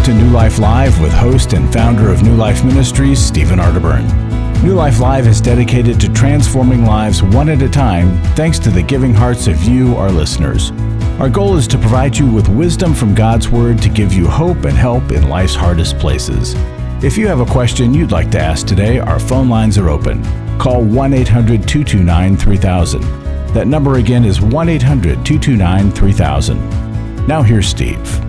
to New Life Live with host and founder of New Life Ministries, Stephen Arterburn. New Life Live is dedicated to transforming lives one at a time thanks to the giving hearts of you, our listeners. Our goal is to provide you with wisdom from God's Word to give you hope and help in life's hardest places. If you have a question you'd like to ask today, our phone lines are open. Call 1-800-229-3000. That number again is 1-800-229-3000. Now here's Steve.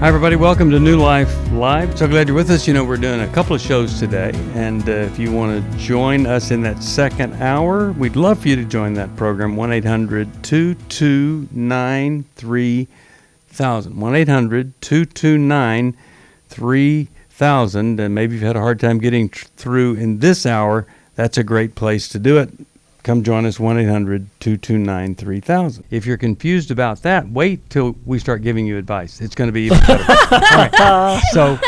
Hi everybody, welcome to New Life Live. So glad you're with us. You know, we're doing a couple of shows today, and if you want to join us in that second hour, we'd love for you to join that program, 1-800-229-3000. 1-800-229-3000, and maybe you've had a hard time getting through in this hour, that's a great place to do it. Come join us, 1-800-229-3000. If you're confused about that, wait till we start giving you advice. It's going to be even better. All right.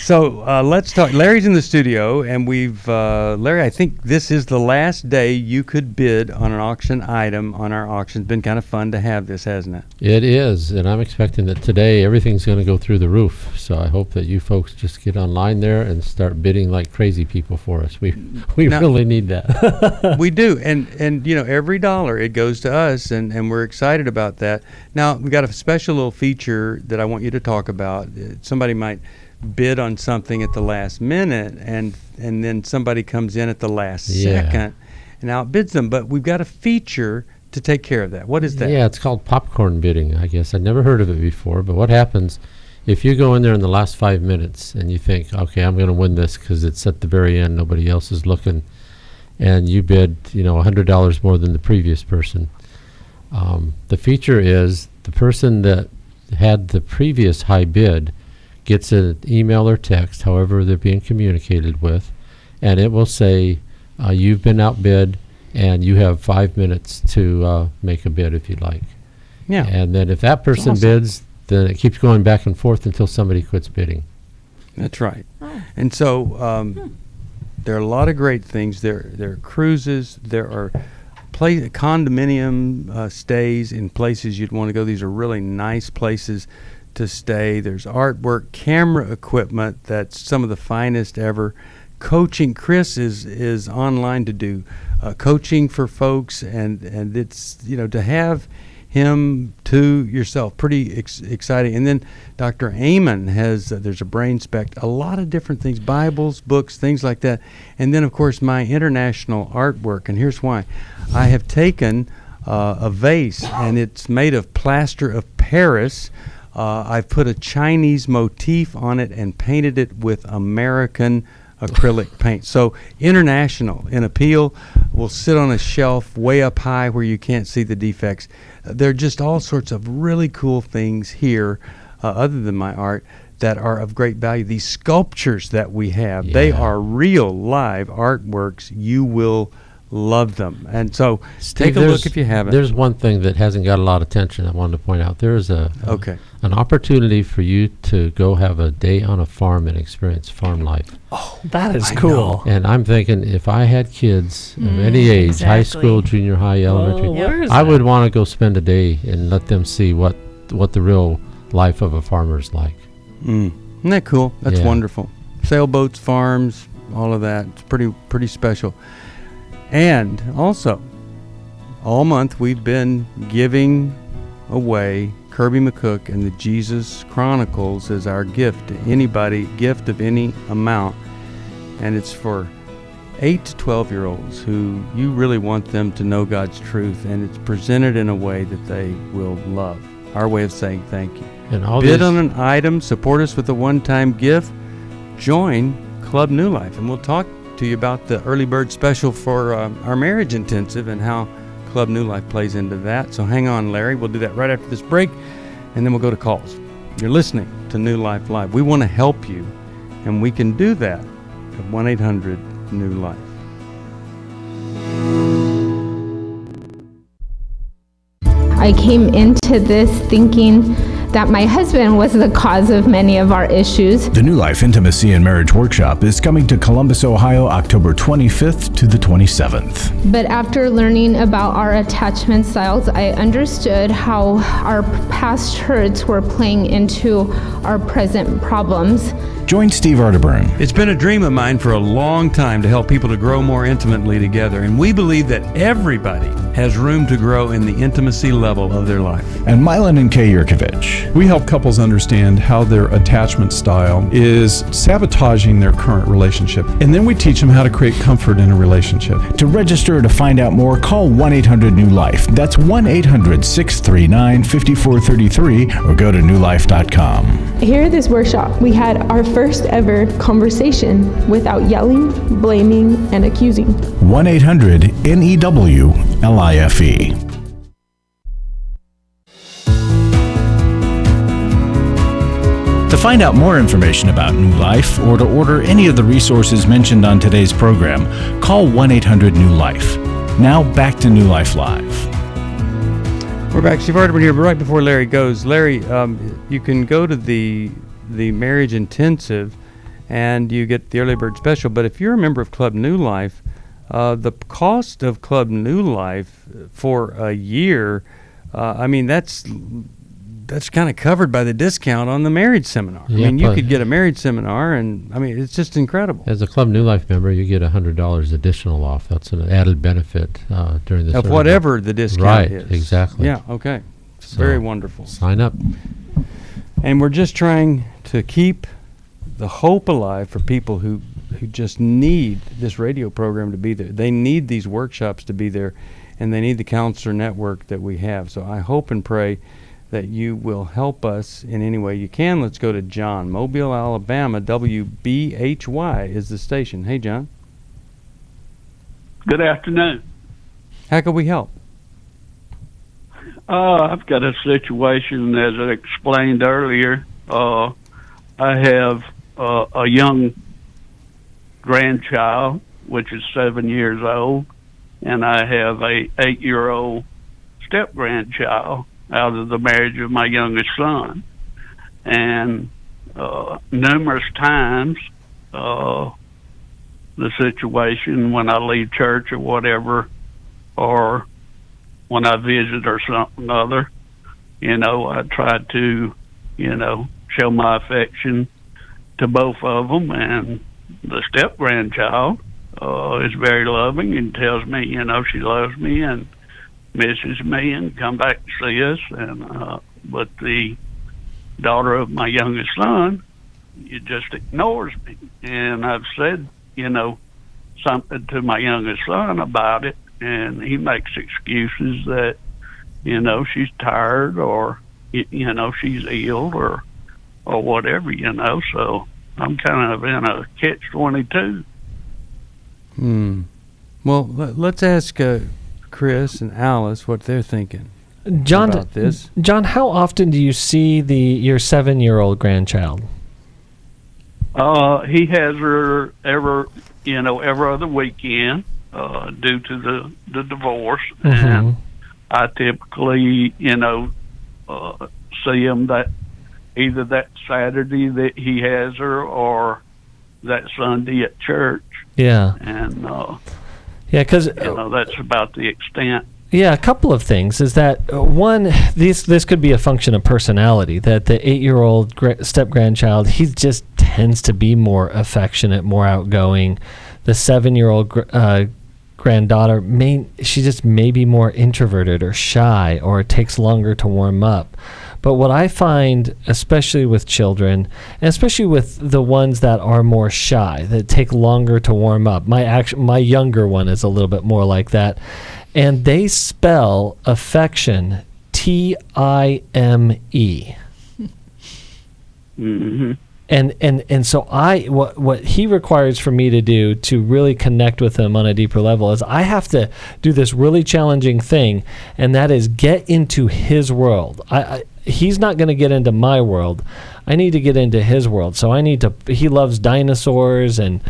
So let's talk. Larry's in the studio, and Larry, I think this is the last day you could bid on an auction item on our auction. It's been kind of fun to have this, hasn't it? It is, and I'm expecting that today everything's going to go through the roof. So I hope that you folks just get online there and start bidding like crazy people for us. We really need that. We do, and you know, every dollar it goes to us, and we're excited about that. Now we got a special little feature that I want you to talk about. Somebody might bid on something at the last minute, and then somebody comes in at the last second and outbids them. But we've got a feature to take care of that. What is that? Yeah, it's called popcorn bidding, I guess. I'd never heard of it before, but what happens if you go in there in the last 5 minutes and you think, okay, I'm going to win this because it's at the very end, nobody else is looking, and you bid, $100 more than the previous person. The feature is the person that had the previous high bid gets an email or text, however they're being communicated with, and it will say, you've been outbid, and you have 5 minutes to make a bid if you'd like. Yeah. And then if that person bids, then it keeps going back and forth until somebody quits bidding. That's right. Oh. And so there are a lot of great things. There are cruises. There are condominium stays in places you'd want to go. These are really nice places to stay. There's artwork, camera equipment that's some of the finest ever. Coaching. Chris is online to do coaching for folks, and it's, to have him to yourself, pretty exciting. And then Dr. Amen has, there's a brain spec, a lot of different things, Bibles, books, things like that. And then, of course, my international artwork. And here's why. I have taken a vase, and it's made of plaster of Paris. I've put a Chinese motif on it and painted it with American acrylic paint. So international in appeal, will sit on a shelf way up high where you can't see the defects. There are just all sorts of really cool things here, other than my art, that are of great value. These sculptures that we have, they are real live artworks. You will love them. And so Steve, take a look if you haven't. There's one thing that hasn't got a lot of attention I wanted to point out. There's an opportunity for you to go have a day on a farm and experience farm life. Oh, that is cool. And I'm thinking, if I had kids of any age, high school, junior high, elementary, I would want to go spend a day and let them see what the real life of a farmer is like. Isn't that cool? That's wonderful. Sailboats, farms, all of that. It's pretty special. And also, all month we've been giving away Kirby McCook and the Jesus Chronicles as our gift to anybody, gift of any amount. And it's for 8 to 12-year-olds who you really want them to know God's truth, and it's presented in a way that they will love. Our way of saying thank you. And all bid on an item, support us with a one-time gift, join Club New Life, and we'll talk to you about the early bird special for our marriage intensive and how Club New Life plays into that. So hang on, Larry. We'll do that right after this break, and then we'll go to calls. You're listening to New Life Live. We want to help you, and we can do that at 1-800-NEW-LIFE. I came into this thinking that my husband was the cause of many of our issues. The New Life Intimacy and Marriage Workshop is coming to Columbus, Ohio, October 25th to the 27th. But after learning about our attachment styles, I understood how our past hurts were playing into our present problems. Join Steve Arterburn. It's been a dream of mine for a long time to help people to grow more intimately together, and we believe that everybody has room to grow in the intimacy level of their life. And Milan and Kay Yurkovich. We help couples understand how their attachment style is sabotaging their current relationship, and then we teach them how to create comfort in a relationship. To register or to find out more, call 1-800-NEW-LIFE. That's 1-800-639-5433, or go to newlife.com. Here at this workshop, we had our first ever conversation without yelling, blaming, and accusing. 1-800-NEW-LIFE. To find out more information about New Life or to order any of the resources mentioned on today's program, call 1-800-NEW-LIFE. Now back to New Life Live. We're back. Steve Arterburn here, but right before Larry goes, Larry, you can go to the Marriage Intensive and you get the early bird special, but if you're a member of Club New Life, the cost of Club New Life for a year, that's kind of covered by the discount on the marriage seminar. Yeah, I mean, you could get a marriage seminar, and it's just incredible. As a Club New Life member, you get $100 additional off. That's an added benefit during this. Of whatever the discount is. Right, exactly. Yeah, okay. It's very wonderful. Sign up. And we're just trying to keep the hope alive for people who just need this radio program to be there. They need these workshops to be there, and they need the counselor network that we have. So I hope and pray that you will help us in any way you can. Let's go to John, Mobile, Alabama. WBHY is the station. Hey, John. Good afternoon. How can we help? I've got a situation, as I explained earlier. I have a young grandchild, which is 7 years old, and I have a 8-year-old step-grandchild out of the marriage of my youngest son. And numerous times, the situation when I leave church or whatever, or when I visit or something other, I try to, show my affection to both of them. And the step-grandchild is very loving and tells me, she loves me and misses me and come back to see us. And but the daughter of my youngest son, it just ignores me. And I've said, something to my youngest son about it, and he makes excuses that, she's tired or, she's ill or whatever, so I'm kind of in a catch-22. Well, let's ask Chris and Alice what they're thinking about this. John, how often do you see your 7-year-old grandchild? He has her every other weekend due to the divorce, and I typically, see him either that Saturday that he has her or that Sunday at church. Yeah. And because that's about the extent. Yeah, a couple of things is that one, this could be a function of personality. That the 8-year-old step-grandchild, he just tends to be more affectionate, more outgoing. The 7-year-old granddaughter she just may be more introverted or shy, or it takes longer to warm up. But what I find, especially with children, and especially with the ones that are more shy, that take longer to warm up, my younger one is a little bit more like that, and they spell affection Time. Mm-hmm. And so what he requires for me to do to really connect with him on a deeper level is I have to do this really challenging thing, and that is get into his world. He's not going to get into my world. I need to get into his world. So he loves dinosaurs and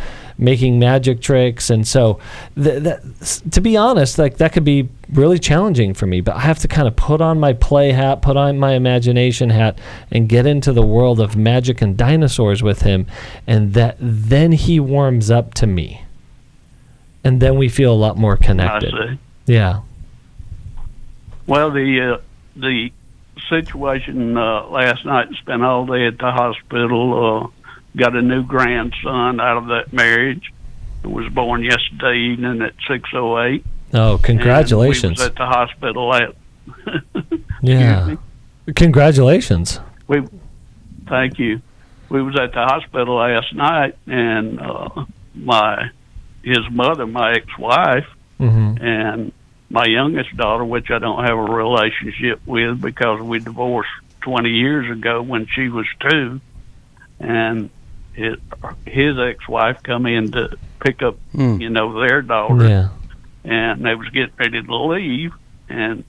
making magic tricks. And so to be honest, like that could be really challenging for me, but I have to kind of put on my play hat, put on my imagination hat, and get into the world of magic and dinosaurs with him. And then he warms up to me. And then we feel a lot more connected. I see. Yeah. Well, the situation last night, spent all day at the hospital, got a new grandson out of that marriage who was born yesterday evening at 6:08. Oh, congratulations. We was at the hospital yeah. Congratulations. Thank you. We was at the hospital last night, and his mother, my ex-wife, and my youngest daughter, which I don't have a relationship with because we divorced 20 years ago when she was 2, and his ex-wife come in to pick up, their daughter, yeah. And they was getting ready to leave, and,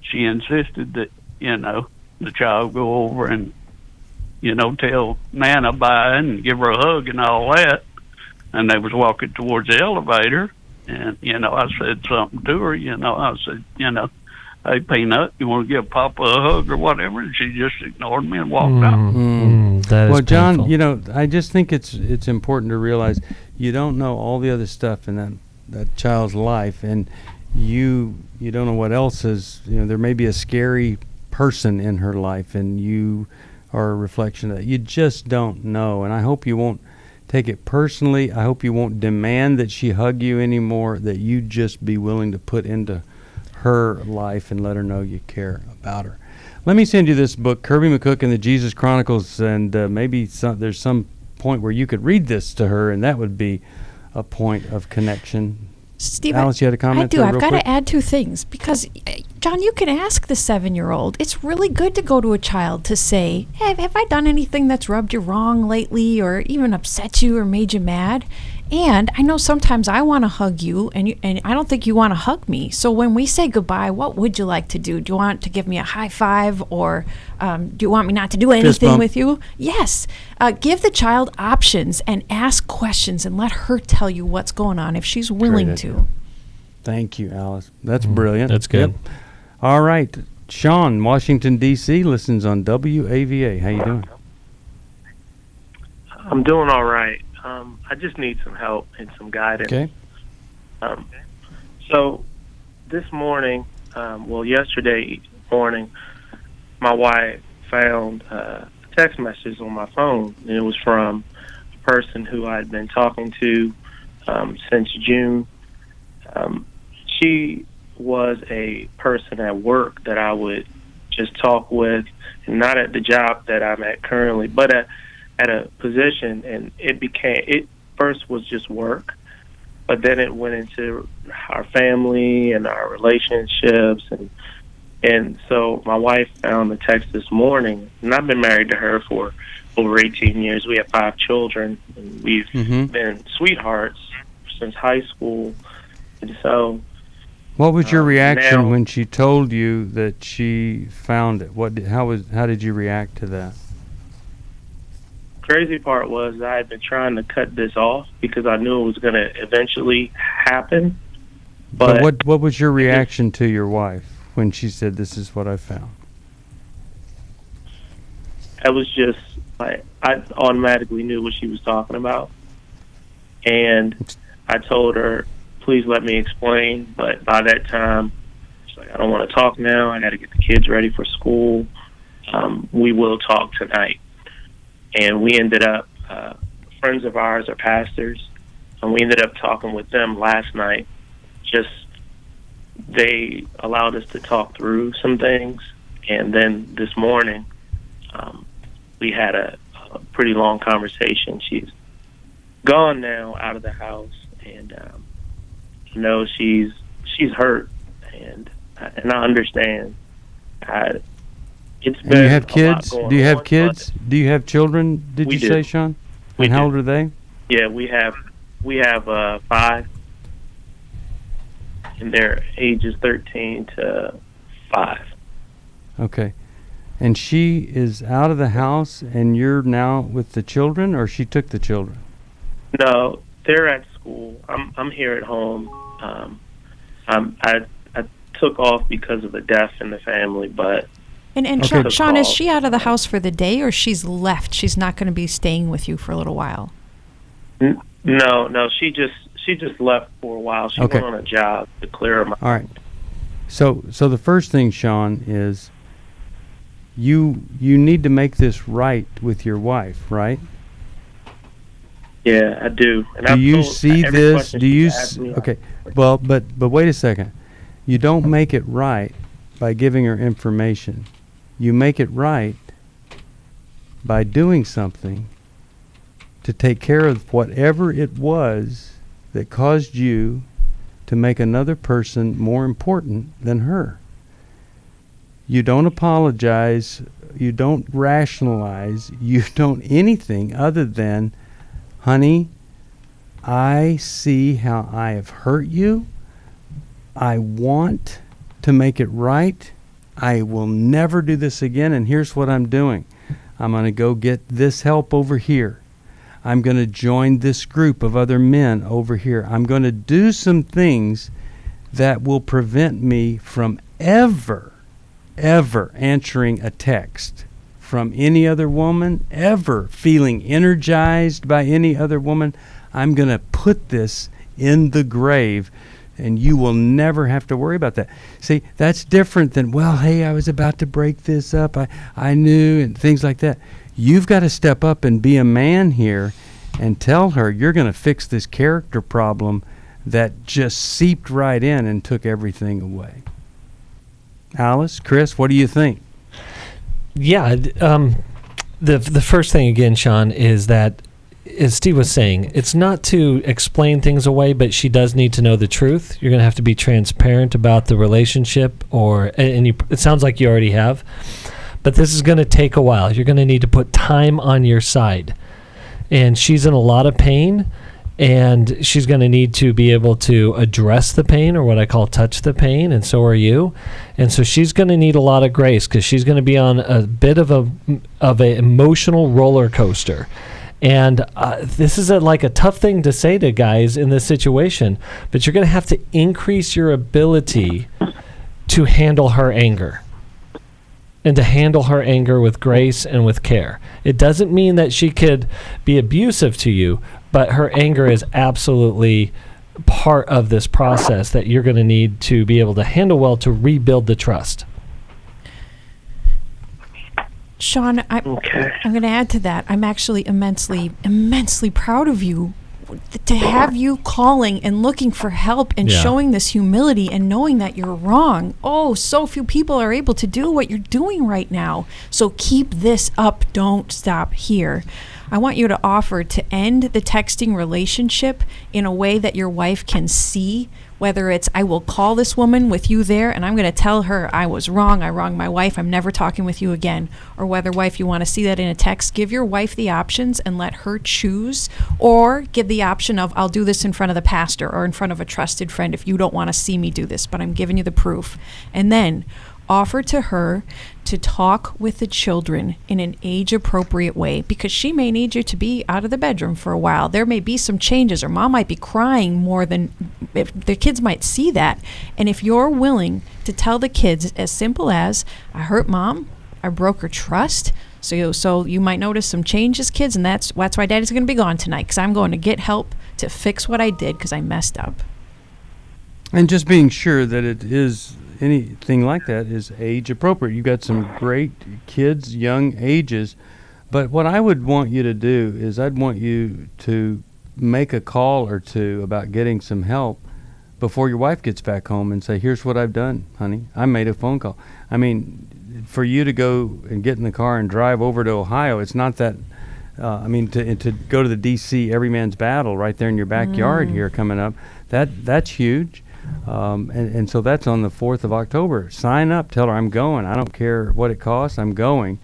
she insisted that, the child go over and, tell Nana bye and give her a hug and all that, and they was walking towards the elevator. And, I said something to her, I said, hey, Peanut, you want to give Papa a hug or whatever? And she just ignored me and walked out. That is well, John, painful. I just think it's important to realize you don't know all the other stuff in that child's life, and you don't know what else is, there may be a scary person in her life, and you are a reflection of that. You just don't know, and I hope you won't take it personally. I hope you won't demand that she hug you anymore, that you just be willing to put into her life and let her know you care about her. Let me send you this book, Kirby McCook and the Jesus Chronicles, and maybe there's some point where you could read this to her, and that would be a point of connection. Steve, Alice, you had a comment? I do. I've got quick? to add 2 things because, John, you can ask the 7-year-old. It's really good to go to a child to say, hey, have I done anything that's rubbed you wrong lately or even upset you or made you mad? And I know sometimes I want to hug you, and I don't think you want to hug me. So when we say goodbye, what would you like to do? Do you want to give me a high five, or do you want me not to do anything with you? Yes. Give the child options and ask questions and let her tell you what's going on if she's willing to. Thank you, Alice. That's brilliant. That's good. Yep. All right. Sean, Washington, D.C., listens on WAVA. How you doing? I'm doing all right. I just need some help and some guidance. Okay. So this morning, yesterday morning, my wife found a text message on my phone, and it was from a person who I'd been talking to since June. She was a person at work that I would just talk with, and not at the job that I'm at currently, but at a position, and it first was just work, but then it went into our family and our relationships, and so my wife found the text this morning, and I've been married to her for over 18 years. We have 5 children, and we've been sweethearts since high school, and so. What was your reaction now, when she told you that she found it? How did you react to that? Crazy part was I had been trying to cut this off because I knew it was going to eventually happen. But what was your reaction to your wife when she said, "This is what I found"? I was just like, I automatically knew what she was talking about, and I told her, "Please let me explain." But by that time, she's like, "I don't want to talk now. I got to get the kids ready for school. We will talk tonight." And we ended up, friends of ours are pastors, and we ended up talking with them last night. Just, they allowed us to talk through some things, and then this morning, we had a pretty long conversation. She's gone now out of the house, and you know, she's hurt, and I understand. It's been. Do you have kids? Do you have on, kids? Do you have children? Did you say, Sean? And how old are they? Yeah, we have 5, and their ages 13 to 5. Okay. And she is out of the house, and you're now with the children, or she took the children? No, they're at school. I'm here at home. I took off because of the death in the family, but And Okay. Sean, is she out of the house for the day, or she's left? She's not going to be staying with you for a little while. no, she just left for a while. She Okay. went on a job to clear her mind. All right. So the first thing, Sean, is you need to make this right with your wife, right? Yeah, I do. And Do I've you told see every this? question Do you she's asked me, okay? Well, but wait a second. You don't make it right by giving her information. You make it right by doing something to take care of whatever it was that caused you to make another person more important than her. You don't apologize. You don't rationalize. You don't anything other than, honey, I see how I have hurt you. I want to make it right. I will never do this again, and here's what I'm doing. I'm going to go get this help over here. I'm going to join this group of other men over here. I'm going to do some things that will prevent me from ever answering a text from any other woman, ever feeling energized by any other woman. I'm going to put this in the grave, and you will never have to worry about that. See, that's different than, well, hey, I was about to break this up. I knew, and things like that. You've got to step up and be a man here and tell her you're going to fix this character problem that just seeped right in and took everything away. Alice, Chris, what do you think? Yeah, the first thing again, Sean, is that, as Steve was saying, it's not to explain things away, but she does need to know the truth. You're going to have to be transparent about the relationship, it sounds like you already have, but this is going to take a while. You're going to need to put time on your side, and she's in a lot of pain, and she's going to need to be able to address the pain, or what I call touch the pain, and so are you. And so she's going to need a lot of grace, because she's going to be on a bit of a emotional roller coaster. And this is like a tough thing to say to guys in this situation, but you're going to have to increase your ability to handle her anger, and to handle her anger with grace and with care. It doesn't mean that she could be abusive to you, but her anger is absolutely part of this process that you're going to need to be able to handle well to rebuild the trust. Sean, I'm going to add to that. I'm actually immensely proud of you to have you calling and looking for help and showing this humility and knowing that you're wrong. Oh, so few people are able to do what you're doing right now. So keep this up. Don't stop here. I want you to offer to end the texting relationship in a way that your wife can see, whether it's, I will call this woman with you there and I'm going to tell her I was wrong, I wronged my wife, I'm never talking with you again. Or whether, wife, you want to see that in a text, give your wife the options and let her choose, or give the option of, I'll do this in front of the pastor or in front of a trusted friend if you don't want to see me do this, but I'm giving you the proof. And then offer to her to talk with the children in an age-appropriate way, because she may need you to be out of the bedroom for a while. There may be some changes, or mom might be crying more than if the kids might see that. And if you're willing to tell the kids as simple as, I hurt mom, I broke her trust, so you might notice some changes, kids, and that's why daddy's going to be gone tonight, because I'm going to get help to fix what I did because I messed up. And just being sure that it is anything like that is age appropriate. You've got some great kids, young ages, but what I would want you to do is I'd want you to make a call or two about getting some help before your wife gets back home and say, here's what I've done, honey. I made a phone call. I mean, for you to go and get in the car and drive over to Ohio, it's not that, to go to the D.C. Every Man's Battle right there in your backyard here coming up, that's huge. And so that's on the 4th of October. Sign up, tell her I'm going. I don't care what it costs, I'm going.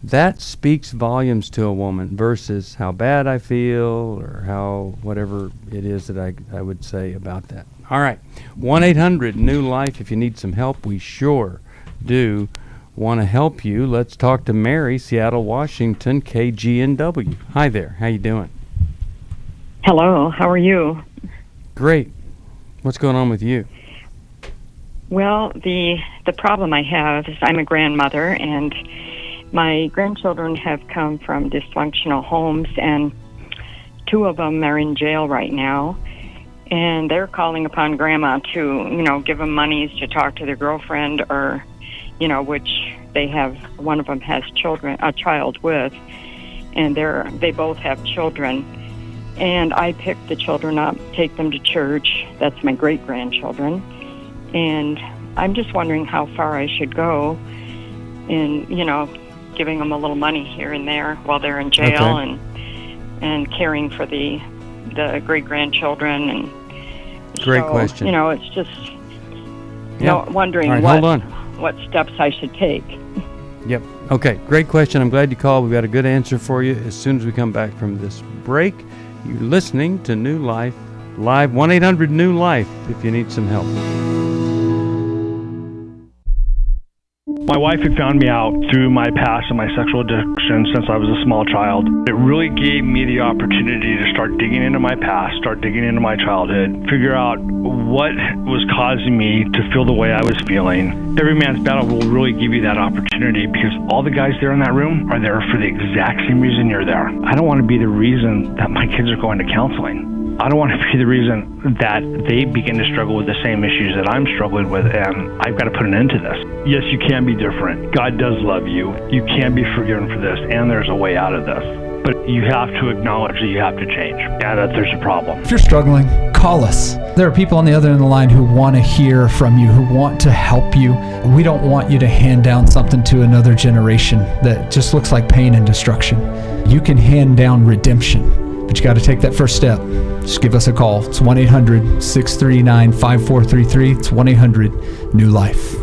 That speaks volumes to a woman versus how bad I feel or how whatever it is that I would say about that. All right, 1-800-NEW-LIFE if you need some help. We sure do want to help you. Let's talk to Mary, Seattle, Washington, KGNW. Hi there, how you doing? Hello, how are you? Great. What's going on with you? Well, the problem I have is I'm a grandmother, and my grandchildren have come from dysfunctional homes, and 2 of them are in jail right now, and they're calling upon Grandma to, give them monies to talk to their girlfriend, or, which they have. One of them has a child with, and they both have children. And I pick the children up, take them to church. That's my great-grandchildren. And I'm just wondering how far I should go in, giving them a little money here and there while they're in jail, and caring for the great-grandchildren. And Great question. It's just wondering what steps I should take. Yep. Okay, great question. I'm glad you called. We've got a good answer for you as soon as we come back from this break. You're listening to New Life Live, 1-800-NEW-LIFE if you need some help. My wife had found me out through my past and my sexual addiction since I was a small child. It really gave me the opportunity to start digging into my past, start digging into my childhood, figure out what was causing me to feel the way I was feeling. Every Man's Battle will really give you that opportunity, because all the guys there in that room are there for the exact same reason you're there. I don't want to be the reason that my kids are going to counseling. I don't want to be the reason that they begin to struggle with the same issues that I'm struggling with, and I've got to put an end to this. Yes, you can be different. God does love you. You can be forgiven for this, and there's a way out of this. But you have to acknowledge that you have to change, and that there's a problem. If you're struggling, call us. There are people on the other end of the line who want to hear from you, who want to help you. We don't want you to hand down something to another generation that just looks like pain and destruction. You can hand down redemption. But you got to take that first step. Just give us a call. It's 1-800-639-5433. It's 1-800-NEW-LIFE.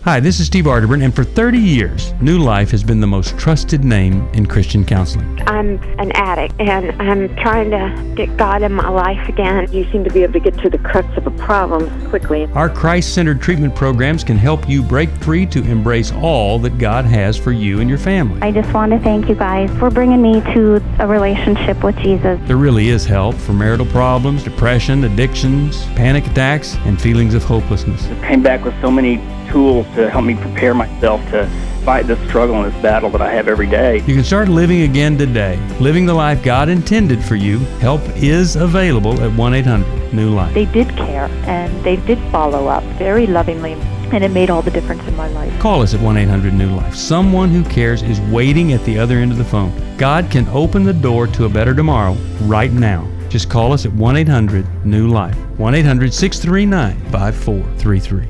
Hi, this is Steve Arterburn, and for 30 years, New Life has been the most trusted name in Christian counseling. I'm an addict, and I'm trying to get God in my life again. You seem to be able to get to the crux of a problem quickly. Our Christ-centered treatment programs can help you break free to embrace all that God has for you and your family. I just want to thank you guys for bringing me to a relationship with Jesus. There really is help for marital problems, depression, addictions, panic attacks, and feelings of hopelessness. I came back with so many tools to help me prepare myself to fight this struggle and this battle that I have every day. You can start living again today, living the life God intended for you. Help is available at 1-800-NEW-LIFE. They did care, and they did follow up very lovingly, and it made all the difference in my life. Call us at 1-800-NEW-LIFE. Someone who cares is waiting at the other end of the phone. God can open the door to a better tomorrow right now. Just call us at 1-800-NEW-LIFE. 1-800-639-5433.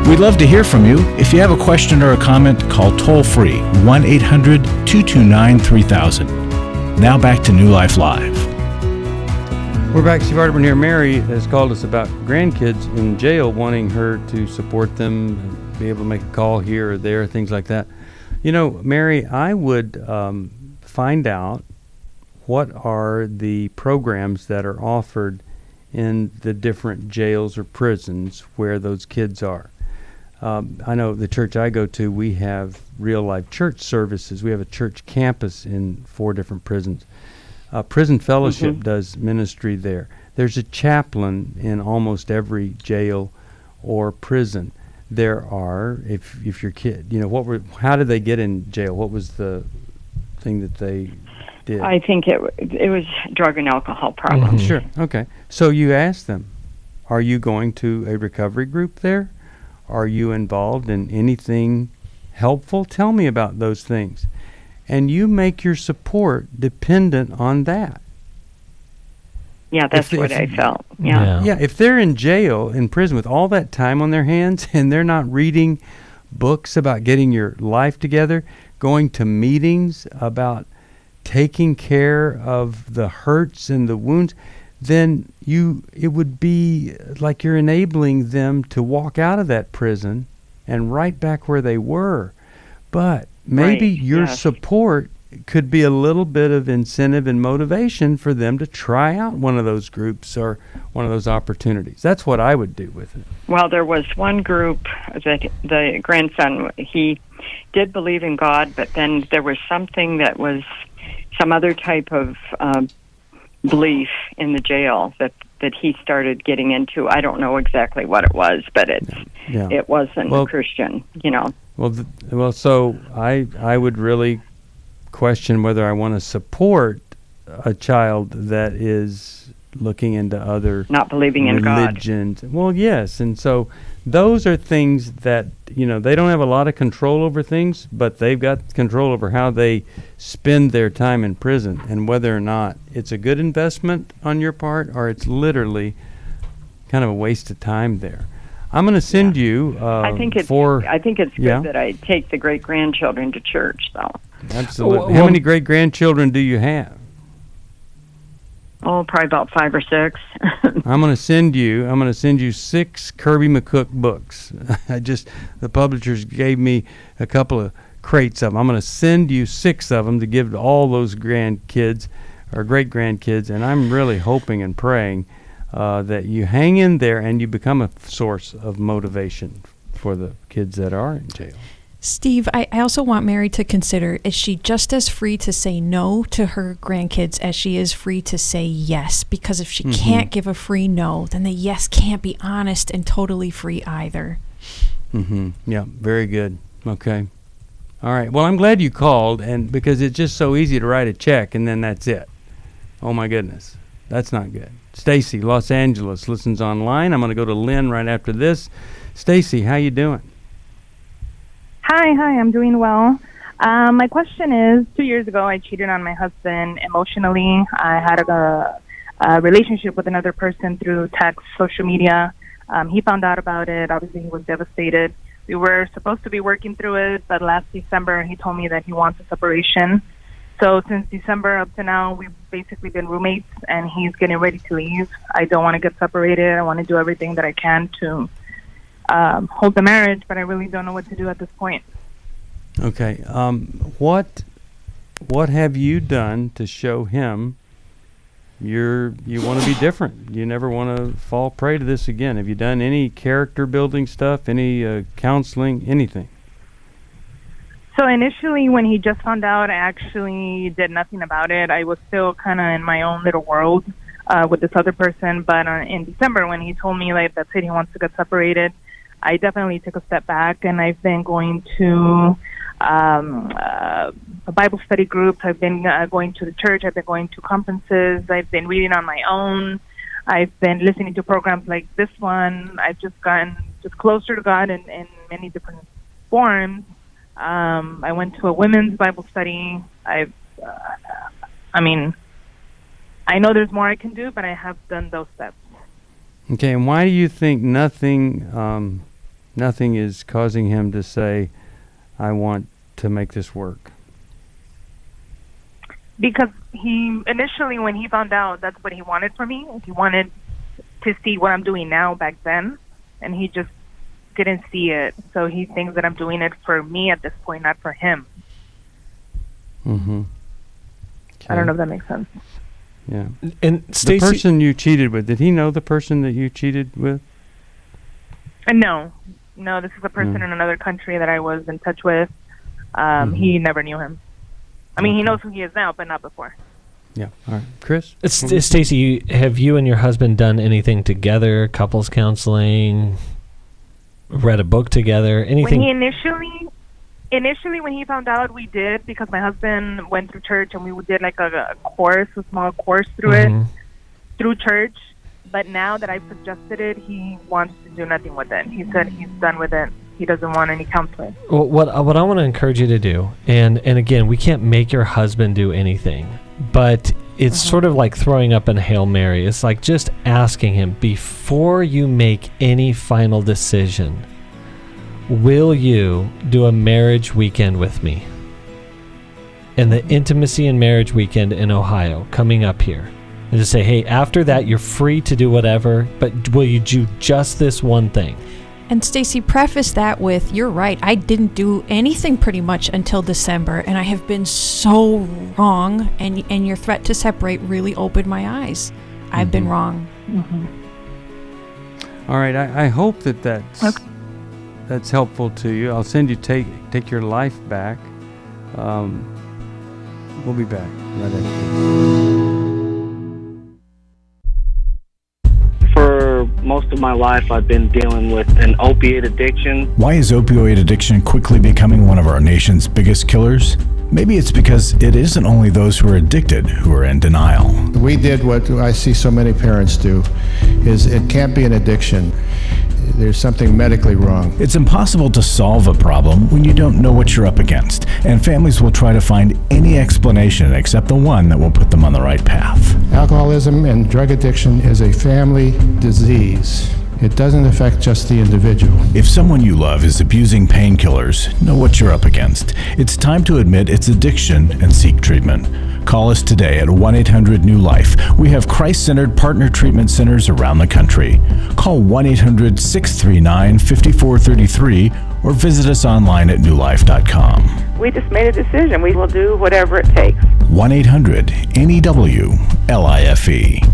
We'd love to hear from you. If you have a question or a comment, call toll-free 1-800-229-3000. Now back to New Life Live. We're back. Steve Arterburn here. Mary has called us about grandkids in jail, wanting her to support them, be able to make a call here or there, things like that. Mary, I would find out what are the programs that are offered in the different jails or prisons where those kids are. I know the church I go to, we have real-life church services. We have a church campus in 4 different prisons. Prison Fellowship does ministry there. There's a chaplain in almost every jail or prison. There are, if your kid, how did they get in jail? What was the thing that they did? I think it was drug and alcohol problems. Sure, okay. So you ask them, are you going to a recovery group there? Are you involved in anything helpful? Tell me about those things. And you make your support dependent on that. Yeah, that's what I felt. Yeah. Yeah, if they're in jail, in prison, with all that time on their hands, and they're not reading books about getting your life together, going to meetings about taking care of the hurts and the wounds, then it would be like you're enabling them to walk out of that prison and right back where they were. But maybe your support could be a little bit of incentive and motivation for them to try out one of those groups or one of those opportunities. That's what I would do with it. Well, there was one group that the grandson, he did believe in God, but then there was something that was some other type of belief in the jail that he started getting into. I don't know exactly what it was, but it wasn't Christian, you know. Well, so I would really question whether I want to support a child that is looking into other not believing in religions. God. Well, yes, and so those are things that, you know, they don't have a lot of control over things, but they've got control over how they spend their time in prison and whether or not it's a good investment on your part or it's literally kind of a waste of time there. I'm going to send you. I think it's good that I take the great grandchildren to church, though. Absolutely. How many great grandchildren do you have? Oh, probably about 5 or 6. I'm going to send you 6 Kirby McCook books. The publishers gave me a couple of crates of them. I'm going to send you 6 of them to give to all those grandkids or great grandkids, and I'm really hoping and praying that you hang in there and you become a source of motivation for the kids that are in jail. Steve, I also want Mary to consider, is she just as free to say no to her grandkids as she is free to say yes? Because if she can't give a free no, then the yes can't be honest and totally free either. Yeah, very good. Okay. All right. Well, I'm glad you called, and because it's just so easy to write a check and then that's it. Oh, my goodness. That's not good. Stacy, Los Angeles, listens online. I'm going to go to Lynn right after this. Stacy, how you doing? Hi, I'm doing well. My question is, 2 years ago, I cheated on my husband emotionally. I had a relationship with another person through text, social media. He found out about it. Obviously, he was devastated. We were supposed to be working through it, but last December, he told me that he wants a separation. So since December up to now, we've basically been roommates, and he's getting ready to leave. I don't want to get separated. I want to do everything that I can to hold the marriage, but I really don't know what to do at this point. Okay. What have you done to show him you want to be different? You never want to fall prey to this again. Have you done any character building stuff, any counseling, anything? So initially, when he just found out, I actually did nothing about it. I was still kind of in my own little world with this other person. But in December, when he told me like that's it, he wants to get separated, I definitely took a step back, and I've been going to Bible study groups. I've been going to the church. I've been going to conferences. I've been reading on my own. I've been listening to programs like this one. I've just gotten just closer to God in many different forms. I went to a women's Bible study. I know there's more I can do, but I have done those steps. Okay, and why do you think nothing is causing him to say, I want to make this work? Because he initially, when he found out, that's what he wanted from me. He wanted to see what I'm doing now back then, and he just didn't see it. So he thinks that I'm doing it for me at this point, not for him. Okay. I don't know if that makes sense. Yeah. And Stacey, the person you cheated with, did he know the person that you cheated with? No, this is a person in another country that I was in touch with. He never knew him. I mean, he knows who he is now, but not before. Yeah. All right. Chris? Stacy, have you and your husband done anything together, couples counseling, read a book together, anything? When he initially when he found out, we did, because my husband went through church, and we did like a small course through it, through church. But now that I've suggested it, he wants to do nothing with it. He said he's done with it. He doesn't want any counseling. Well, what I want to encourage you to do, and again, we can't make your husband do anything, but it's sort of like throwing up a Hail Mary. It's like just asking him, before you make any final decision, will you do a marriage weekend with me? And the Intimacy and Marriage Weekend in Ohio, coming up here. And just say, hey, after that, you're free to do whatever, but will you do just this one thing? And Stacy, preface that with, you're right, I didn't do anything pretty much until December, and I have been so wrong, and your threat to separate really opened my eyes. I've been wrong. All right, I hope that's helpful to you. I'll send you Take Your Life Back. We'll be back right after this. For most of my life, I've been dealing with an opiate addiction. Why is opioid addiction quickly becoming one of our nation's biggest killers? Maybe it's because it isn't only those who are addicted who are in denial. We did what I see so many parents do, is it can't be an addiction. There's something medically wrong. It's impossible to solve a problem when you don't know what you're up against, and families will try to find any explanation except the one that will put them on the right path. Alcoholism and drug addiction is a family disease. It doesn't affect just the individual. If someone you love is abusing painkillers, know what you're up against. It's time to admit it's addiction and seek treatment. Call us today at 1-800-NEW-LIFE. We have Christ-centered partner treatment centers around the country. Call 1-800-639-5433 or visit us online at newlife.com. We just made a decision. We will do whatever it takes. 1-800-NEW-LIFE.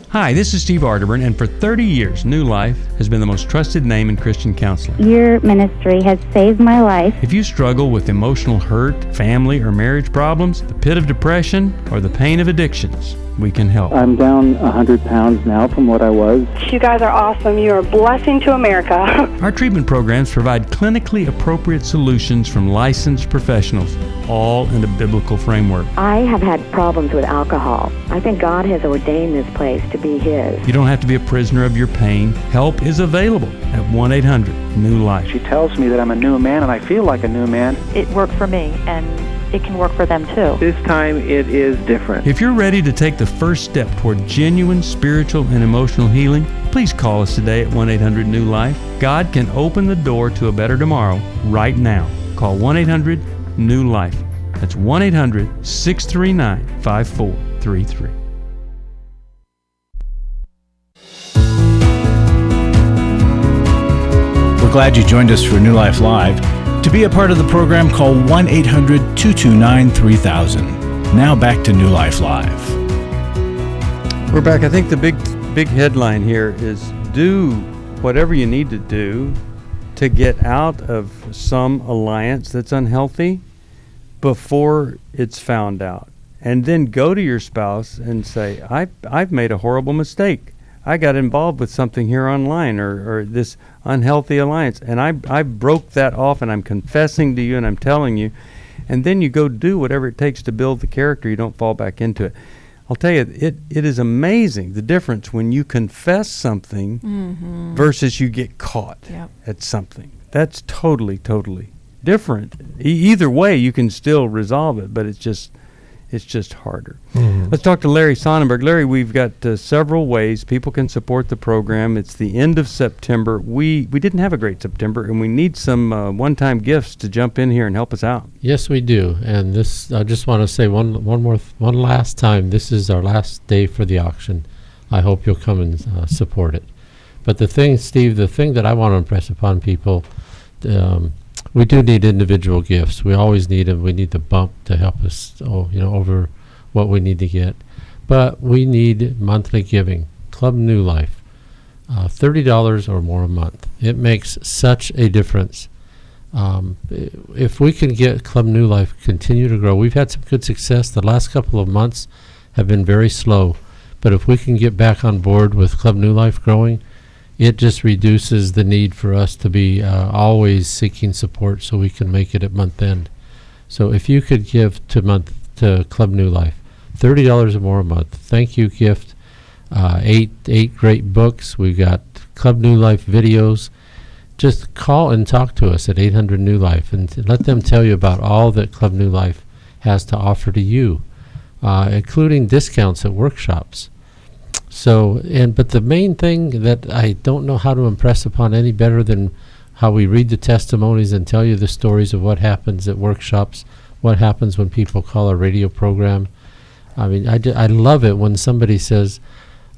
Hi, this is Steve Arterburn, and for 30 years, New Life has been the most trusted name in Christian counseling. Your ministry has saved my life. If you struggle with emotional hurt, family or marriage problems, the pit of depression, or the pain of addictions, we can help. I'm down 100 pounds now from what I was. You guys are awesome. You're a blessing to America. Our treatment programs provide clinically appropriate solutions from licensed professionals, all in a biblical framework. I have had problems with alcohol. I think God has ordained this place to be His. You don't have to be a prisoner of your pain. Help is available at 1-800-NEW-LIFE. She tells me that I'm a new man, and I feel like a new man. It worked for me, and it can work for them too. This time it is different. If you're ready to take the first step toward genuine spiritual and emotional healing, please call us today at 1-800-NEW-LIFE. God can open the door to a better tomorrow right now. Call 1-800-NEW-LIFE. That's 1-800-639-5433. We're glad you joined us for New Life Live. To be a part of the program, call 1-800-229-3000. Now back to New Life Live. We're back. I think the big headline here is do whatever you need to do to get out of some alliance that's unhealthy before it's found out. And then go to your spouse and say, I've made a horrible mistake. I got involved with something here online or this unhealthy alliance, and I broke that off, and I'm confessing to you and I'm telling you, and then you go do whatever it takes to build the character. You don't fall back into it. I'll tell you, it is amazing the difference when you confess something versus you get caught at something. That's totally different. Either way, you can still resolve it, but it's just harder. Let's talk to Larry Sonnenberg. Larry, we've got several ways people can support the program. It's the end of September. We didn't have a great September, and we need some one-time gifts to jump in here and help us out. Yes, we do. And this, I just want to say one last time, this is our last day for the auction. I hope you'll come and support it. But the thing, Steve, that I want to impress upon people, we do need individual gifts. We always need them. We need the bump to help us, over what we need to get. But we need monthly giving. Club New Life, $30 or more a month. It makes such a difference. If we can get Club New Life continue to grow, we've had some good success. The last couple of months have been very slow. But if we can get back on board with Club New Life growing, it just reduces the need for us to be always seeking support so we can make it at month end. So if you could give to Club New Life, $30 or more a month, thank you gift, 8 great books. We've got Club New Life videos. Just call and talk to us at 800-NEW-LIFE and let them tell you about all that Club New Life has to offer to you, including discounts at workshops. But the main thing that I don't know how to impress upon any better than how we read the testimonies and tell you the stories of what happens at workshops, what happens when people call a radio program. I mean, I love it when somebody says,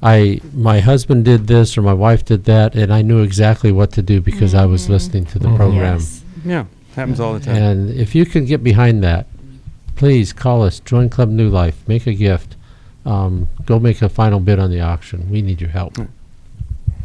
my husband did this or my wife did that, and I knew exactly what to do because I was listening to the program. Yes. Yeah, happens all the time. And if you can get behind that, please call us, join Club New Life, make a gift, go make a final bid on the auction. We need your help.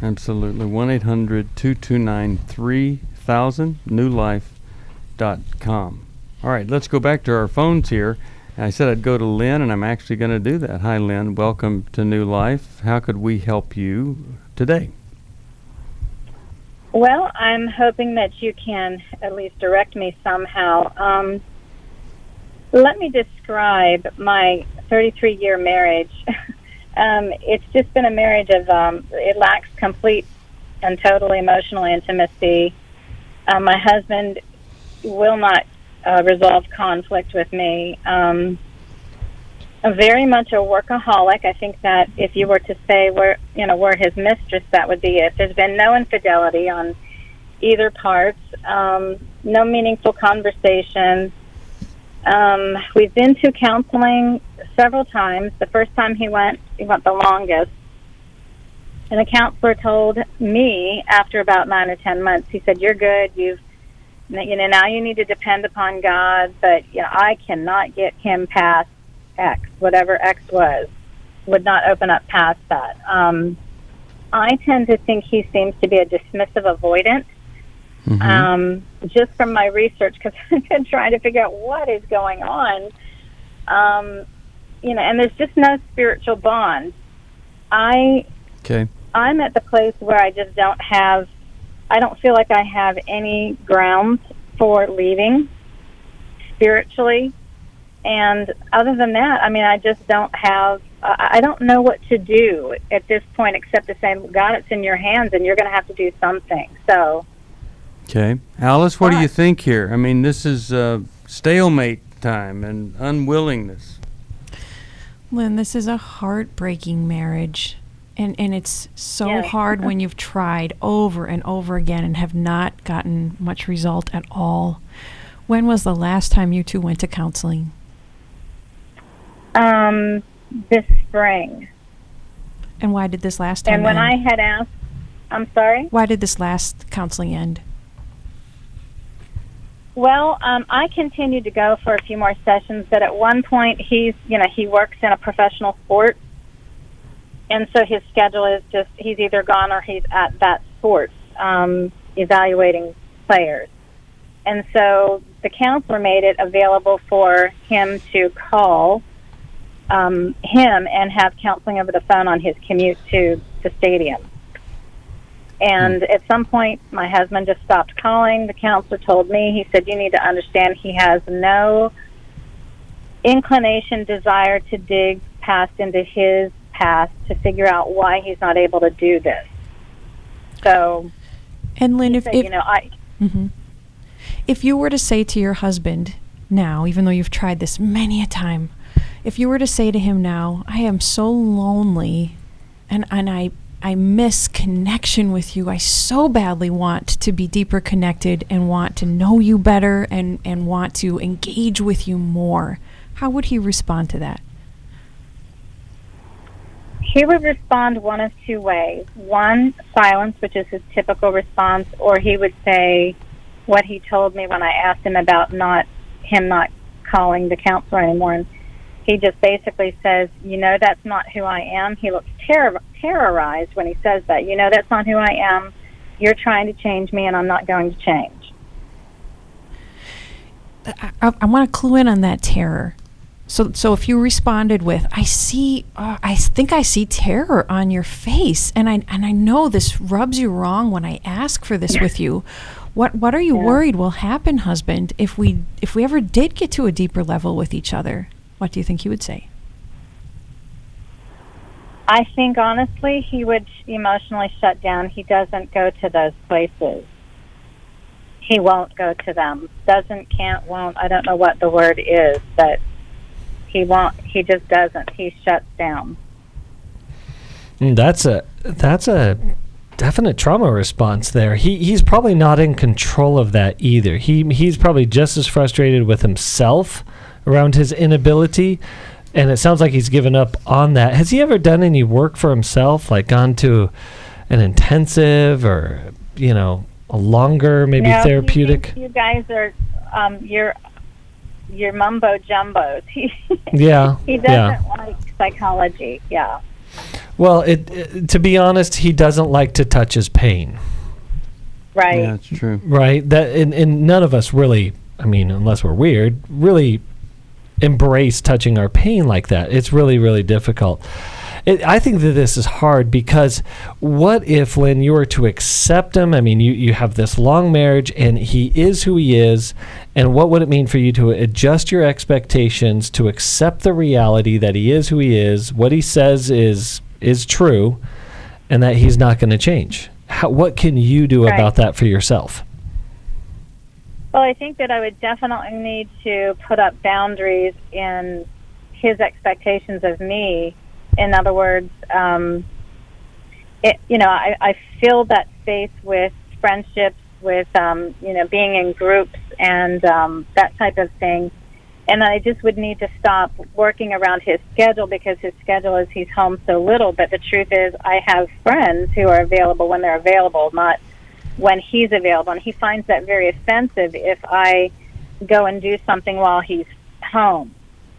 Absolutely. 1-800-229-3000, newlife.com. All right, let's go back to our phones here. I said I'd go to Lynn, and I'm actually going to do that. Hi, Lynn. Welcome to New Life. How could we help you today? Well, I'm hoping that you can at least direct me somehow. Let me describe my 33-year marriage. It's just been a marriage of, it lacks complete and total emotional intimacy. My husband will not resolve conflict with me. I'm very much a workaholic. I think that if you were to say we're his mistress, that would be it. There's been no infidelity on either part, no meaningful conversation. We've been to counseling several times. The first time he went the longest. And the counselor told me after about 9 or 10 months, he said, "You're good. Now you need to depend upon God, but I cannot get him past X, whatever X was, would not open up past that." I tend to think he seems to be a dismissive avoidant. Just from my research, because I've been trying to figure out what is going on. And there's just no spiritual bond. I'm at the place where I just don't feel like I have any grounds for leaving spiritually. And other than that, I just don't have, I don't know what to do at this point except to say, God, it's in your hands and you're going to have to do something. So. Okay. Alice, what do you think here? This is stalemate time and unwillingness. Lynn, this is a heartbreaking marriage. And it's so hard when you've tried over and over again and have not gotten much result at all. When was the last time you two went to counseling? This spring. And why did this last time And when end? I had asked, I'm sorry? Why did this last counseling end? Well, I continued to go for a few more sessions, but at one point he works in a professional sport. And so his schedule is just, he's either gone or he's at that sport, evaluating players. And so the counselor made it available for him to call him and have counseling over the phone on his commute to the stadium. And at some point, my husband just stopped calling. The counselor told me, he said, you need to understand he has no inclination, desire to dig past into his past to figure out why he's not able to do this. So, and Lynn, if you were to say to your husband now, even though you've tried this many a time, if you were to say to him now, I am so lonely and I miss connection with you. I so badly want to be deeper connected and want to know you better and want to engage with you more. How would he respond to that? He would respond one of two ways. One, silence, which is his typical response, or he would say what he told me when I asked him about him not calling the counselor anymore. And he just basically says, that's not who I am. He looks terrorized when he says that. That's not who I am. You're trying to change me, and I'm not going to change. I want to clue in on that terror. So if you responded with, I think I see terror on your face, and I know this rubs you wrong when I ask for this with you. What are you worried will happen, husband, if we ever did get to a deeper level with each other? What do you think he would say? I think, honestly, he would emotionally shut down. He doesn't go to those places. He won't go to them. Doesn't, can't, won't. I don't know what the word is, but he won't. He just doesn't. He shuts down. That's a definite trauma response there. He's probably not in control of that either. He's probably just as frustrated with himself around his inability. And it sounds like he's given up on that. Has he ever done any work for himself, like gone to an intensive or, a longer, maybe therapeutic? You guys are, you're mumbo jumbos. He doesn't like psychology. Yeah. Well, to be honest, he doesn't like to touch his pain. Right. Yeah, that's true. Right. That and none of us really, unless we're weird, really embrace touching our pain like that. It's really, really difficult. I think that this is hard because what if, Lynn, you were to accept him? You have this long marriage and he is who he is. And what would it mean for you to adjust your expectations, to accept the reality that he is who he is, what he says is true, and that he's not going to change? What can you do about that for yourself? Well, I think that I would definitely need to put up boundaries in his expectations of me. In other words, I fill that space with friendships, with, being in groups and that type of thing. And I just would need to stop working around his schedule because his schedule is he's home so little. But the truth is I have friends who are available when they're available, not when he's available. And he finds that very offensive if I go and do something while he's home,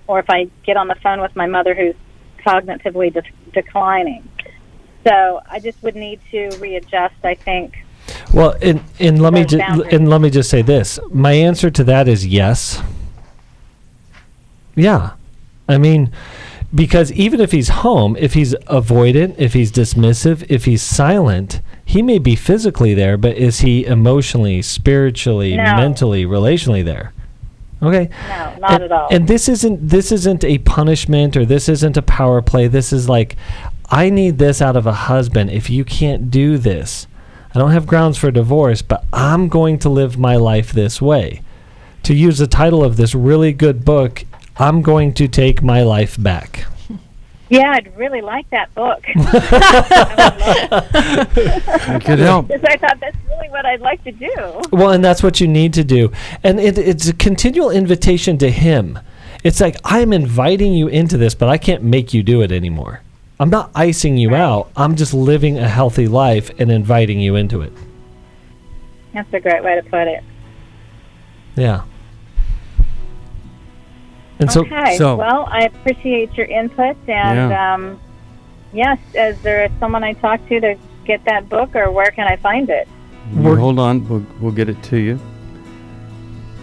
or if I get on the phone with my mother who's cognitively declining. So I just would need to readjust, I think. Well, and let me just say this. My answer to that is yes. Yeah. Because even if he's home, if he's avoidant, if he's dismissive, if he's silent, he may be physically there, but is he emotionally, spiritually, mentally, relationally there? Okay. No, not at all. And this isn't a punishment, or this isn't a power play. This is like, I need this out of a husband. If you can't do this, I don't have grounds for divorce, but I'm going to live my life this way. To use the title of this really good book, I'm going to take my life back. Yeah, I'd really like that book. I could help. Because I thought that's really what I'd like to do. Well, and that's what you need to do. And it's a continual invitation to him. It's like, I'm inviting you into this, but I can't make you do it anymore. I'm not icing you out. I'm just living a healthy life and inviting you into it. That's a great way to put it. Yeah. And okay. Well, I appreciate your input, and yes, is there someone I talk to get that book, or where can I find it? Hold on, we'll get it to you.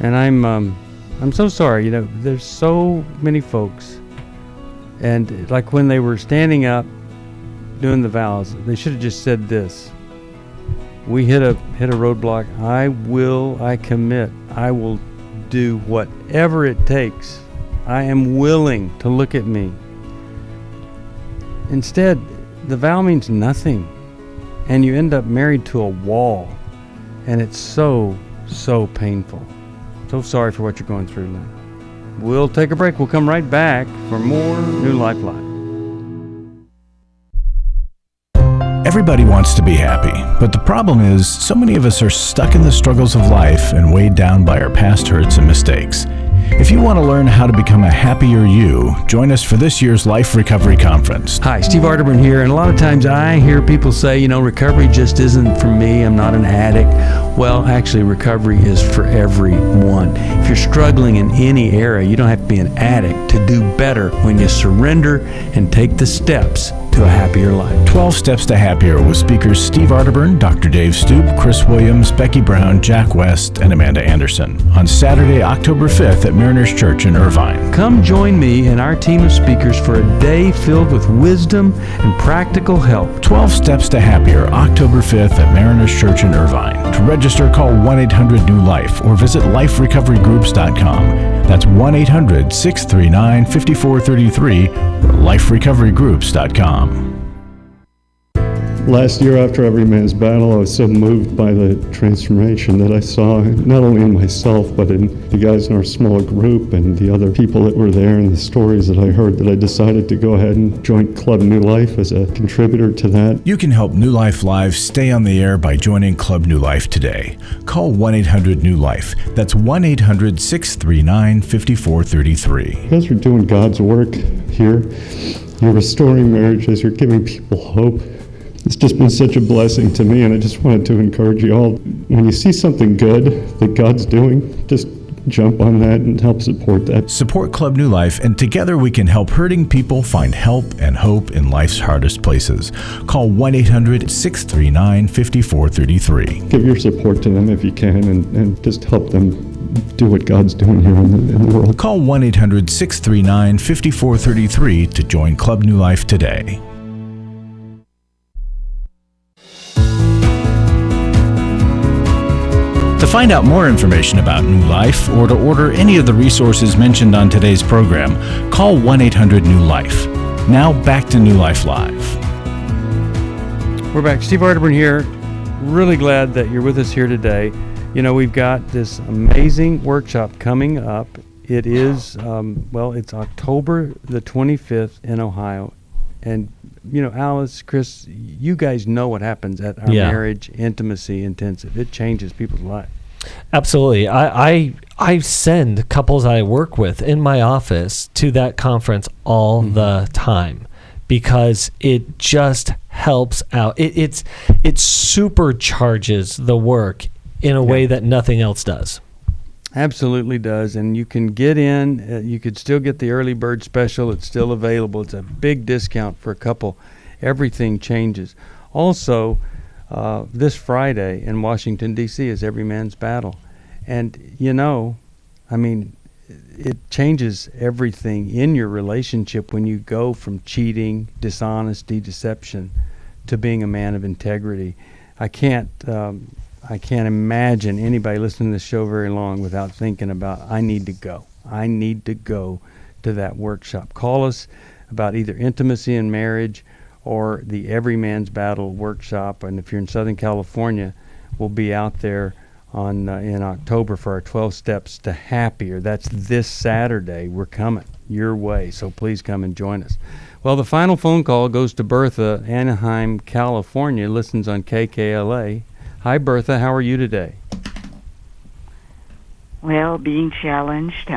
And I'm so sorry. There's so many folks, and like when they were standing up, doing the vows, they should have just said this: we hit a roadblock. I commit. I will do whatever it takes. I am willing to look at me. Instead, the vow means nothing, and you end up married to a wall, and it's so, so painful. So sorry for what you're going through, Lynn. We'll take a break. We'll come right back for more New Life Live. Everybody wants to be happy, but the problem is so many of us are stuck in the struggles of life and weighed down by our past hurts and mistakes. If you want to learn how to become a happier you, join us for this year's Life Recovery Conference. Hi, Steve Arterburn here, and a lot of times I hear people say, recovery just isn't for me, I'm not an addict. Well, actually, recovery is for everyone. If you're struggling in any area, you don't have to be an addict to do better when you surrender and take the steps to a happier life. 12 Steps to Happier with speakers Steve Arterburn, Dr. Dave Stoop, Chris Williams, Becky Brown, Jack West, and Amanda Anderson on Saturday, October 5th at Mariners Church in Irvine. Come join me and our team of speakers for a day filled with wisdom and practical help. 12 Steps to Happier, October 5th at Mariners Church in Irvine. To register, call 1-800-NEW-LIFE or visit liferecoverygroups.com. That's 1-800-639-5433 or liferecoverygroups.com. Last year after Every Man's Battle, I was so moved by the transformation that I saw, not only in myself, but in the guys in our small group and the other people that were there and the stories that I heard, that I decided to go ahead and join Club New Life as a contributor to that. You can help New Life Live stay on the air by joining Club New Life today. Call 1-800-NEW-LIFE. That's 1-800-639-5433. You guys are doing God's work here. You're restoring marriages. You're giving people hope. It's just been such a blessing to me, and I just wanted to encourage you all. When you see something good that God's doing, just jump on that and help support that. Support Club New Life, and together we can help hurting people find help and hope in life's hardest places. Call 1-800-639-5433. Give your support to them if you can, and just help them do what God's doing here in the world. Call 1-800-639-5433 to join Club New Life today. To find out more information about New Life or to order any of the resources mentioned on today's program, call 1-800-NEW-LIFE. Now back to New Life Live. We're back. Steve Arterburn here. Really glad that you're with us here today. You know, we've got this amazing workshop coming up. It is, it's October the 25th in Ohio. And, you know, Alice, Chris, you guys know what happens at our Marriage Intimacy Intensive. It changes people's lives. Absolutely. I send couples I work with in my office to that conference all the time because it just helps out. It supercharges the work in a way that nothing else does. Absolutely does. And you can get in. You could still get the early bird special. It's still available. It's a big discount for a couple. Everything changes. Also, this Friday in Washington, D.C. is Every Man's Battle. And, you know, I mean, it changes everything in your relationship when you go from cheating, dishonesty, deception to being a man of integrity. I can't imagine anybody listening to this show very long without thinking about, I need to go. I need to go to that workshop. Call us about either intimacy in marriage or the Every Man's Battle workshop. And if you're in Southern California, we'll be out there on in October for our 12 Steps to Happier. That's this Saturday. We're coming your way, so please come and join us. Well, the final phone call goes to Bertha, Anaheim, California, listens on KKLA. Hi, Bertha. How are you today? Well, being challenged,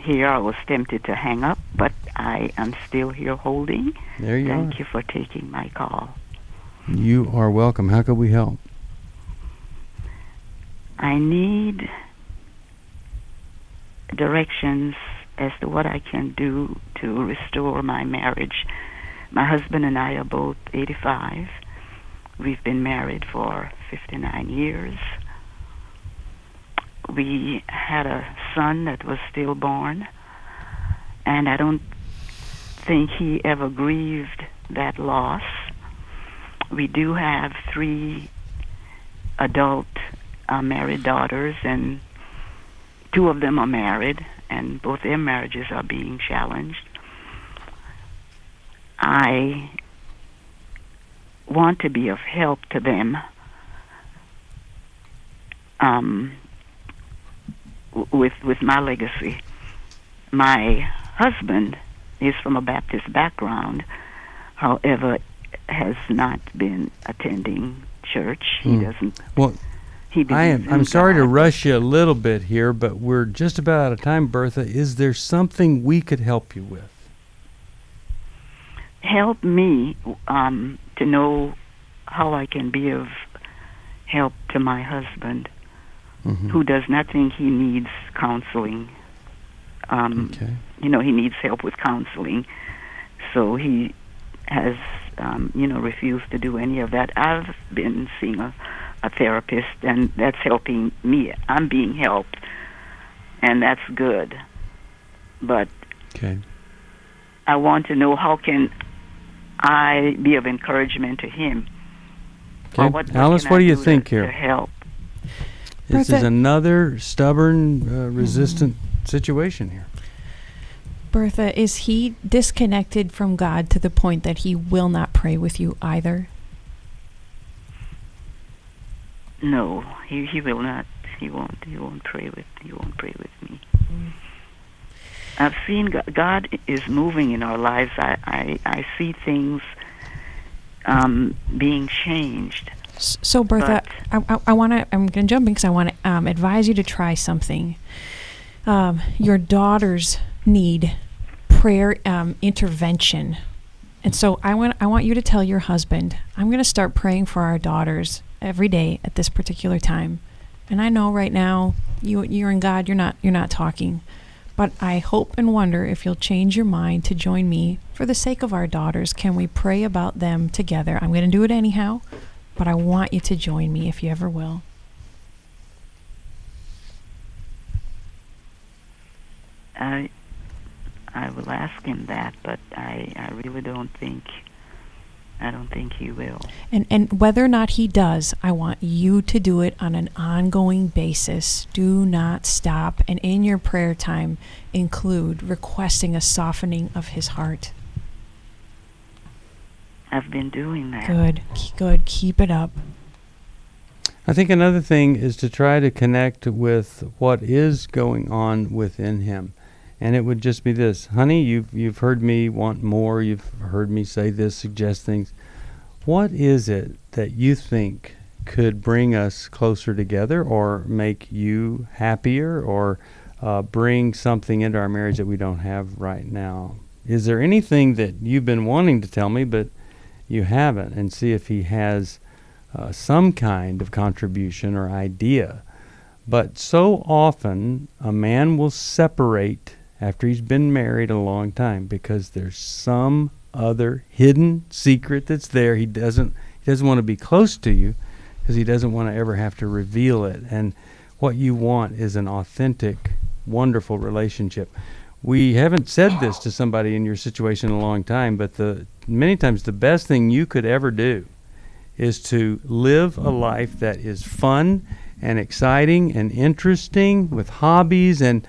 here I was tempted to hang up, but I am still here holding. There you are. Thank you for taking my call. You are welcome. How could we help? I need directions as to what I can do to restore my marriage. My husband and I are both 85. We've been married for 59 years. We had a son that was stillborn, and I don't think he ever grieved that loss. We do have 3 adult married daughters, and 2 of them are married, and both their marriages are being challenged. I want to be of help to them with my legacy. My husband is from a Baptist background, however, has not been attending church. He doesn't. Well, I'm sorry to rush you a little bit here, but we're just about out of time, Bertha. Is there something we could help you with? Help me to know how I can be of help to my husband, who does not think he needs counseling. You know, he needs help with counseling, so he has, refused to do any of that. I've been seeing a therapist, and that's helping me. I'm being helped, and that's good. But I want to know, how can I be of encouragement to him? Okay. Alice, what do you think here? To help. This is another stubborn, resistant situation here. Bertha, is he disconnected from God to the point that he will not pray with you either? No, he will not. He won't pray with me. I've seen God is moving in our lives. I see things being changed. So Bertha, I'm going to jump in because I want to advise you to try something. Your daughters need prayer intervention. And so I want you to tell your husband, I'm going to start praying for our daughters every day at this particular time. And I know right now you're in God, you're not talking. But I hope and wonder if you'll change your mind to join me for the sake of our daughters. Can we pray about them together? I'm going to do it anyhow, but I want you to join me if you ever will. I will ask him that, but I really don't think he will. And whether or not he does, I want you to do it on an ongoing basis. Do not stop. And in your prayer time, include requesting a softening of his heart. I've been doing that. Good. Keep it up. I think another thing is to try to connect with what is going on within him. And it would just be this, honey, you've heard me want more, you've heard me say this, suggest things. What is it that you think could bring us closer together or make you happier or bring something into our marriage that we don't have right now? Is there anything that you've been wanting to tell me but you haven't? And see if he has some kind of contribution or idea. But so often a man will separate after he's been married a long time because there's some other hidden secret that's there. He doesn't want to be close to you because he doesn't want to ever have to reveal it. And what you want is an authentic, wonderful relationship. We haven't said this to somebody in your situation in a long time, but many times the best thing you could ever do is to live a life that is fun and exciting and interesting with hobbies and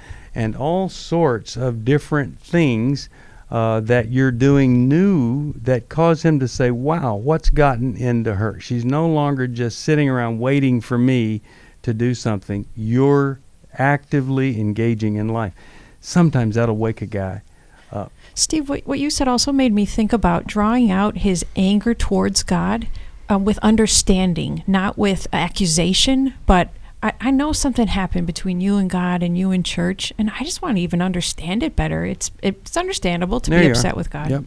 all sorts of different things that you're doing new that cause him to say, wow, what's gotten into her? She's no longer just sitting around waiting for me to do something. You're actively engaging in life. Sometimes that'll wake a guy up. Steve, what you said also made me think about drawing out his anger towards God with understanding, not with accusation, but I know something happened between you and God and you and church, and I just want to even understand it better. It's understandable to be upset with God. Yep,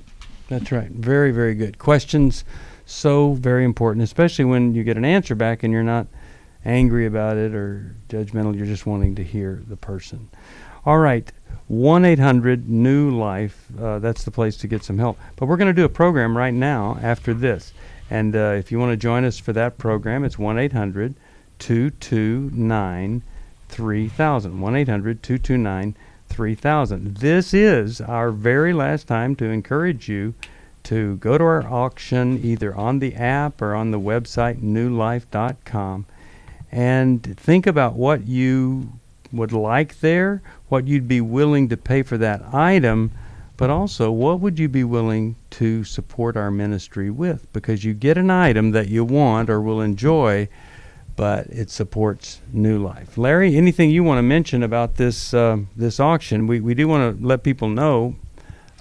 that's right. Very, very good. Questions, so very important, especially when you get an answer back and you're not angry about it or judgmental. You're just wanting to hear the person. All right, 1-800-NEW-LIFE. That's the place to get some help. But we're going to do a program right now after this. And if you want to join us for that program, it's 1-800-229-3000. 1-800-229-3000. This is our very last time to encourage you to go to our auction either on the app or on the website newlife.com and think about what you would like there, what you'd be willing to pay for that item, but also what would you be willing to support our ministry with, because you get an item that you want or will enjoy, but it supports New Life. Larry, anything you want to mention about this this auction? We do want to let people know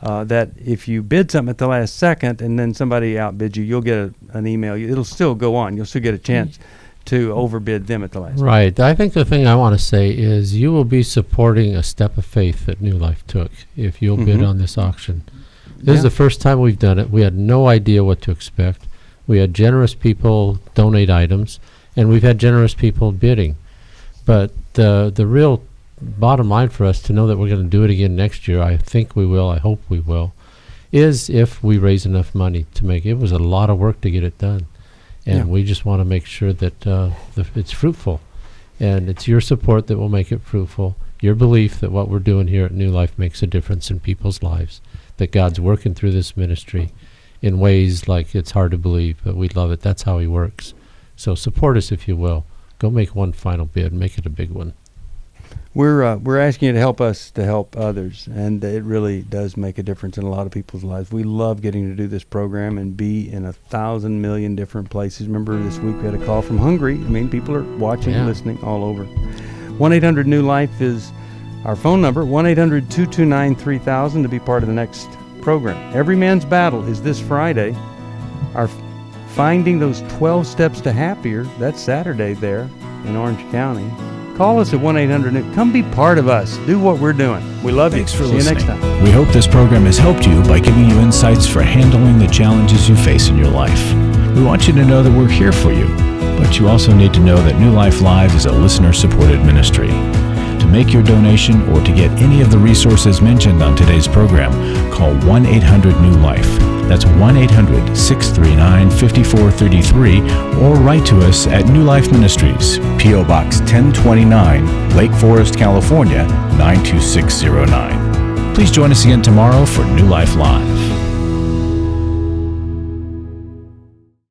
that if you bid something at the last second and then somebody outbids you, you'll get an email. It'll still go on. You'll still get a chance to overbid them at the last Right. I think the thing I want to say is you will be supporting a step of faith that New Life took if you'll bid on this auction. This is the first time we've done it. We had no idea what to expect. We had generous people donate items, and we've had generous people bidding. But the real bottom line for us to know that we're going to do it again next year, I think we will, I hope we will, is if we raise enough money to make it. It was a lot of work to get it done. And we just want to make sure that it's fruitful. And it's your support that will make it fruitful, your belief that what we're doing here at New Life makes a difference in people's lives, that God's working through this ministry in ways like it's hard to believe, but we love it. That's how he works. So support us if you will. Go make one final bid. Make it a big one. we're asking you to help us to help others, and it really does make a difference in a lot of people's lives. We love getting to do this program and be in 1,000 million different places. Remember this week we had a call from Hungary. I mean, people are watching and listening all over. 1-800-NEW-LIFE is our phone number, 1-800-229-3000 to be part of the next program. Every Man's Battle is this Friday. Our Finding Those 12 Steps to Happier, that's Saturday there in Orange County. Call us at 1-800. Come be part of us. Do what we're doing. We love you. Thanks for See listening. you next time. We hope this program has helped you by giving you insights for handling the challenges you face in your life. We want you to know that we're here for you, but you also need to know that New Life Live is a listener-supported ministry. To make your donation or to get any of the resources mentioned on today's program, call 1-800-NEW-LIFE. That's 1-800-639-5433, or write to us at New Life Ministries, P.O. Box 1029, Lake Forest, California, 92609. Please join us again tomorrow for New Life Live.